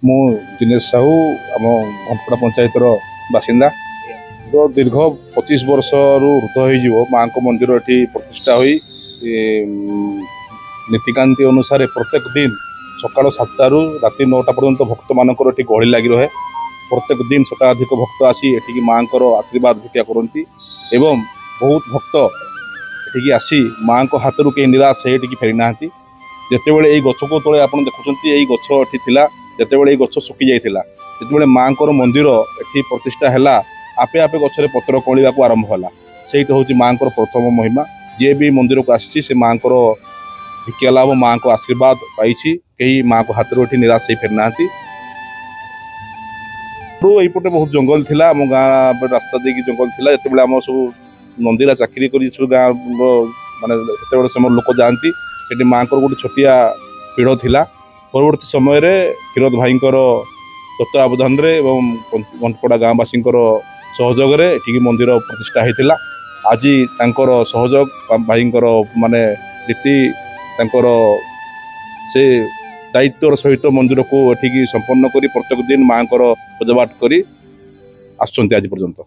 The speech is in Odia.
ମୁଁ ଦିନେଶ ସାହୁ ଆମ ଘଣ୍ଟପଡ଼ା ପଞ୍ଚାୟତର ବାସିନ୍ଦା। ତ ଦୀର୍ଘ 25 ବର୍ଷରୁ ଉର୍ଦ୍ଧ୍ୱ ହୋଇଯିବ ମାଙ୍କ ମନ୍ଦିର ଏଠି ପ୍ରତିଷ୍ଠା ହୋଇ ନୀତିକାନ୍ତି ଅନୁସାରେ ପ୍ରତ୍ୟେକ ଦିନ ସକାଳ 7ଟାରୁ ରାତି 9ଟା ପର୍ଯ୍ୟନ୍ତ ଭକ୍ତମାନଙ୍କର ଏଠି ଗହଳି ଲାଗି ରହେ। ପ୍ରତ୍ୟେକ ଦିନ ଶତାଧିକ ଭକ୍ତ ଆସି ଏଠିକି ମାଙ୍କର ଆଶୀର୍ବାଦ ଭିକ୍ଷା କରନ୍ତି ଏବଂ ବହୁତ ଭକ୍ତ ଏଠିକି ଆସି ମାଙ୍କ ହାତରୁ କେହି ନିରାଶ ହେଇ ଏଠିକି ଫେରି ନାହାନ୍ତି। ଯେତେବେଳେ ଏଇ ଗଛକୁ ତଳେ ଆପଣ ଦେଖୁଛନ୍ତି ଏଇ ଗଛ ଏଠି ଥିଲା, ଯେତେବେଳେ ଏଇ ଗଛ ଶୁଖି ଯାଇଥିଲା, ଯେତେବେଳେ ମାଙ୍କର ମନ୍ଦିର ଏଠି ପ୍ରତିଷ୍ଠା ହେଲା, ଆପେ ଆପେ ଗଛରେ ପତ୍ର କଅଁଳିବାକୁ ଆରମ୍ଭ ହେଲା। ସେଇଟା ହେଉଛି ମାଙ୍କର ପ୍ରଥମ ମହିମା। ଯିଏ ବି ମନ୍ଦିରକୁ ଆସିଛି ସେ ମାଙ୍କର ଭିକ୍ଷା ଲାଭ, ମାଙ୍କ ଆଶୀର୍ବାଦ ପାଇଛି। କେହି ମାଙ୍କ ହାତରୁ ଏଠି ନିରାଶ ହେଇ ଫେରି ନାହାନ୍ତି। ଏଇପଟେ ବହୁତ ଜଙ୍ଗଲ ଥିଲା, ଆମ ଗାଁ ରାସ୍ତା ଦେଇକି ଜଙ୍ଗଲ ଥିଲା। ଯେତେବେଳେ ଆମ ସବୁ ନନ୍ଦିରା ଚାକିରି କରି ସବୁ ଗାଁ ମାନେ ସେତେବେଳେ ସେମାନେ ଲୋକ ଯାଆନ୍ତି, ସେଠି ମାଙ୍କର ଗୋଟେ ଛୋଟିଆ ପୀଢ଼ ଥିଲା। ପରବର୍ତ୍ତୀ ସମୟରେ କ୍ଷୀରୋଦ ଭାଇଙ୍କର ତତ୍ତ୍ୱାବଧାନରେ ଏବଂ ଘଣ୍ଟପଡ଼ା ଗାଁବାସୀଙ୍କର ସହଯୋଗରେ ଏଠିକି ମନ୍ଦିର ପ୍ରତିଷ୍ଠା ହେଇଥିଲା। ଆଜି ତାଙ୍କର ସହଯୋଗ ଭାଇଙ୍କର ମାନେ ନୀତି ତାଙ୍କର ସେ ଦାୟିତ୍ୱର ସହିତ ମନ୍ଦିରକୁ ଏଠିକି ସମ୍ପନ୍ନ କରି ପ୍ରତ୍ୟେକ ଦିନ ମାଙ୍କର ପୂଜାପାଠ କରି ଆସୁଛନ୍ତି ଆଜି ପର୍ଯ୍ୟନ୍ତ।